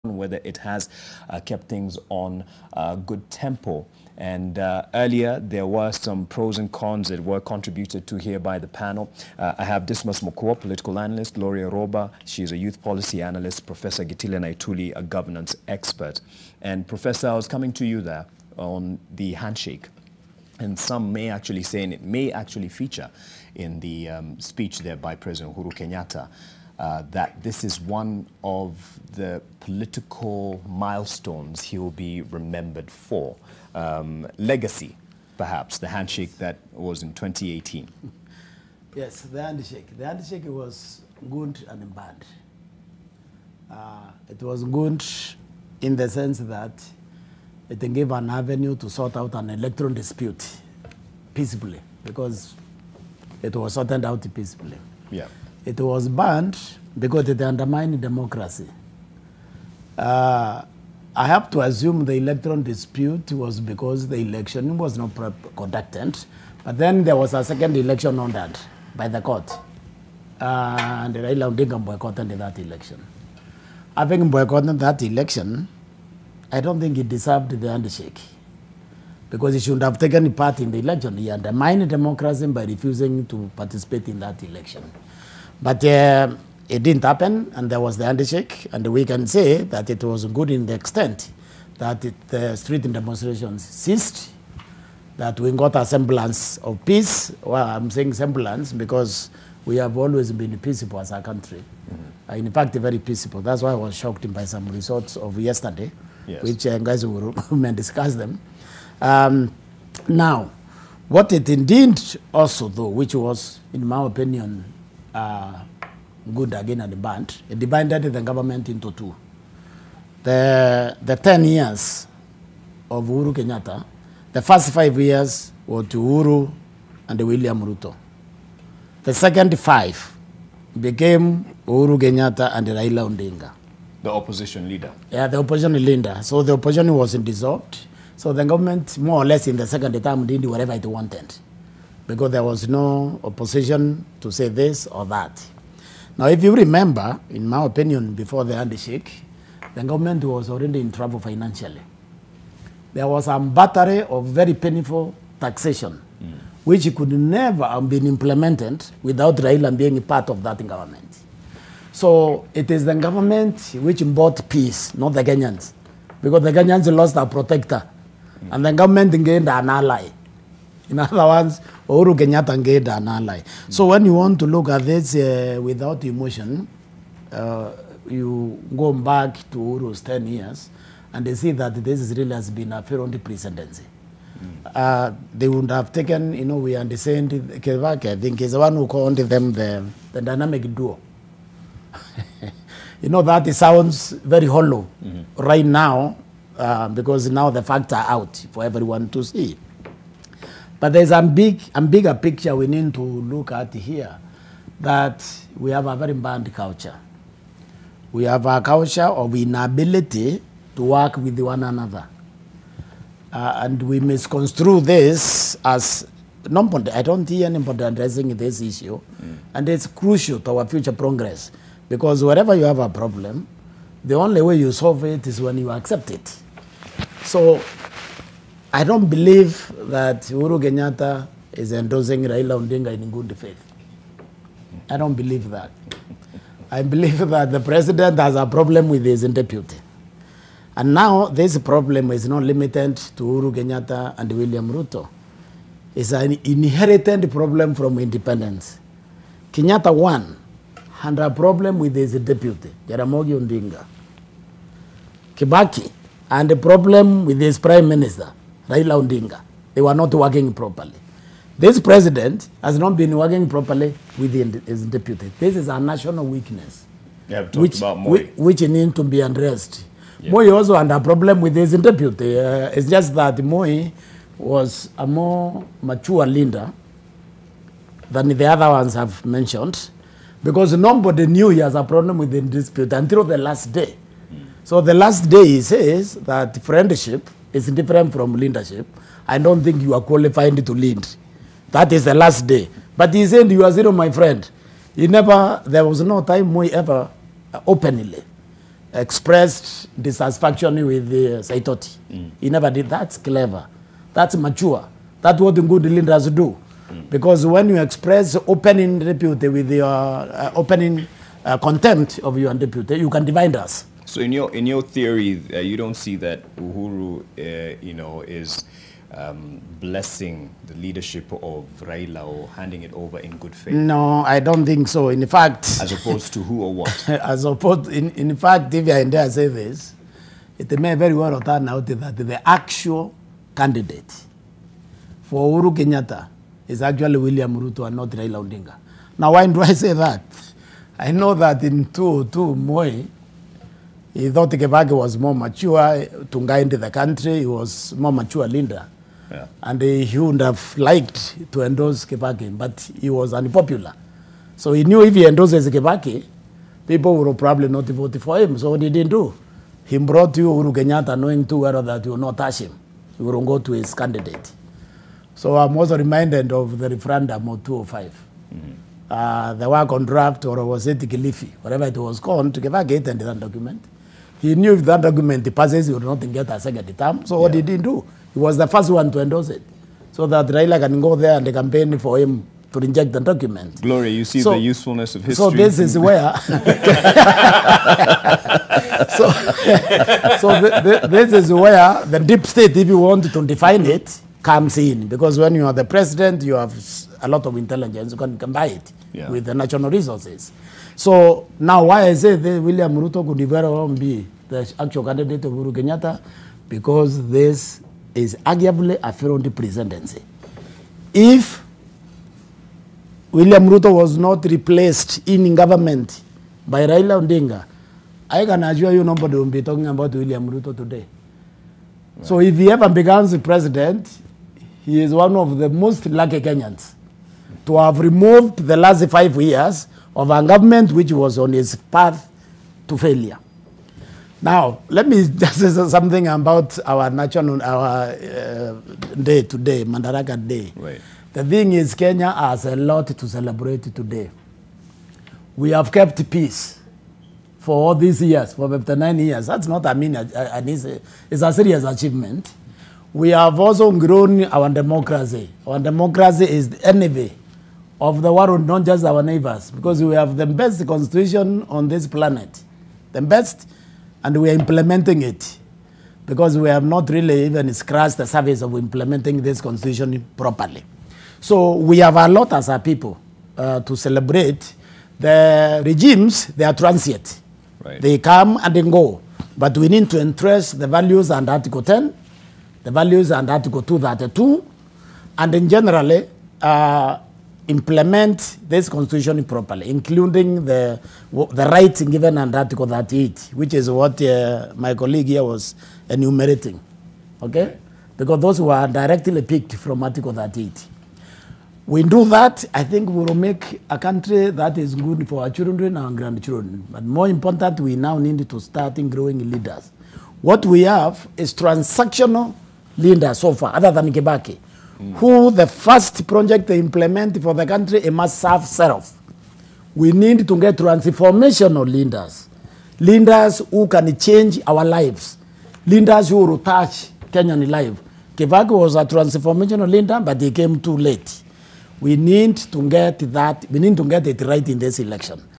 whether it has kept things on good tempo. And earlier, there were some pros and cons that were contributed to here by the panel. I have Dismas Mokua, political analyst, Gloria Roba, she's a youth policy analyst, Professor Gitile Naituli, a governance expert. And Professor, I was coming to you there on the handshake. And some may actually say, and it may actually feature in the speech there by President Uhuru Kenyatta, that this is one of the political milestones he will be remembered for. Legacy, perhaps, the handshake that was in 2018. Yes, the handshake. The handshake was good and bad. It was good in the sense that it gave an avenue to sort out an electoral dispute peacefully, because it was sorted out peacefully. Yeah. It was banned because it undermined democracy. I have to assume the electoral dispute was because the election was not conducted, but then there was a second election ordered by the court, and Raila boycotted that election. Having boycotted that election, I don't think he deserved the handshake, because he shouldn't have taken part in the election. He undermined democracy by refusing to participate in that election. But it didn't happen, and there was the handshake, and we can say that it was good in the extent that the street demonstrations ceased, that we got a semblance of peace. Well, I'm saying semblance because we have always been peaceful as a country. Mm-hmm. In fact, very peaceful. That's why I was shocked by some results of yesterday, yes, which guys may discuss them. Now, what it indeed also, though, which was, in my opinion, good again at the band, it divided the government into two. The 10 years of Uhuru Kenyatta, the first 5 years were to Uhuru and William Ruto. The second 5 became Uhuru Kenyatta and Raila Odinga. The opposition leader. Yeah, the opposition leader. So the opposition wasn't dissolved. So the government, more or less in the second term, did whatever it wanted, because there was no opposition to say this or that. Now, if you remember, in my opinion, before the handshake, the government was already in trouble financially. There was a battery of very painful taxation, which could never have been implemented without Raila being part of that government. So it is the government which bought peace, not the Kenyans, because the Kenyans lost a protector, and the government gained an ally. In other words, Uhuru Kenyatta gained an ally. So when you want to look at this without emotion, you go back to Uhuru's 10 years, and they see that this really has been a failed presidency. They would have taken, we understand, Kibaki, I think, is the one who called them the dynamic duo. That it sounds very hollow right now, because now the facts are out for everyone to see. But there's a bigger picture we need to look at here, that we have a very bad culture. We have a culture of inability to work with one another. And we misconstrue this as, I don't hear anybody addressing this issue, and it's crucial to our future progress, because wherever you have a problem, the only way you solve it is when you accept it. So I don't believe that Uhuru Kenyatta is endorsing Raila Odinga in good faith. I don't believe that. I believe that the president has a problem with his deputy. And now this problem is not limited to Uhuru Kenyatta and William Ruto. It's an inherited problem from independence. Kenyatta won, had a problem with his deputy, Jaramogi Odinga. Kibaki had a problem with his prime minister, Raila Odinga. They were not working properly. This president has not been working properly with his deputy. This is a national weakness, which needs to be addressed. Yeah. Moi also had a problem with his deputy. It's just that Moi was a more mature leader than the other ones have mentioned, because nobody knew he has a problem with the dispute until the last day. So the last day he says that friendship is different from leadership. I don't think you are qualified to lead. That is the last day. But he said, you are zero, my friend. There was no time Moi ever openly expressed dissatisfaction with Saitoti. He never did. That's clever. That's mature. That's what the good leaders do. Because when you express opening deputy with your opening contempt of your deputy, you can divide us. So in your theory, you don't see that Uhuru, is blessing the leadership of Raila or handing it over in good faith? No, I don't think so. In fact, as opposed to who or what? As opposed, in fact, if I dare say this, it may very well turn out that the actual candidate for Uhuru Kenyatta is actually William Ruto and not Raila Odinga. Now, why do I say that? I know that in 2002, Moi, he thought Kibaki was more mature to guide into the country. He was more mature leader. Yeah. And he would have liked to endorse Kibaki, but he was unpopular. So he knew if he endorses Kibaki, people would probably not vote for him. So what he didn't do? He brought you Uhuru Kenyatta knowing too well that he will not touch him. He will go to his candidate. So I'm also reminded of the referendum of 2005. The work on draft, or was it Kilifi, whatever it was called, to Kibaki and that document. He knew if that document passes, he would not get a second term. So what he didn't do? He was the first one to endorse it. So that Raila can go there and campaign for him to reject the document. Gloria, you see the usefulness of history. So this is where... this is where the deep state, if you want to define it, comes in. Because when you are the president, you have a lot of intelligence. You can buy it with the national resources. So now why I say that William Ruto could very well be the actual candidate of Uhuru Kenyatta, because this is arguably a failed presidency. If William Ruto was not replaced in government by Raila Odinga, I can assure you nobody will be talking about William Ruto today. Right. So if he ever becomes president, he is one of the most lucky Kenyans to have removed the last 5 years of a government which was on its path to failure. Now, let me just say something about our national, day today, Madaraka Day. Right. The thing is, Kenya has a lot to celebrate today. We have kept peace for all these years, for 59 years. That's not, it's a serious achievement. We have also grown our democracy. Our democracy is the envy of the world, not just our neighbors, because we have the best constitution on this planet, the best, and we are implementing it, because we have not really even scratched the surface of implementing this constitution properly. So we have a lot as a people to celebrate. The regimes, they are transient. Right. They come and then go. But we need to entrust the values and Article 10, the values and Article 232, and then generally implement this constitution properly, including the rights given under Article 38, which is what my colleague here was enumerating. Okay? Because those were directly picked from Article 38. We do that, I think we will make a country that is good for our children and our grandchildren. But more important, we now need to start growing leaders. What we have is transactional leaders so far, other than Kibaki, who the first project they implement for the country, it must serve self. We need to get transformational leaders. Leaders who can change our lives. Leaders who will touch Kenyan life. Kibaki was a transformational leader, but he came too late. We need to get that, we need to get it right in this election.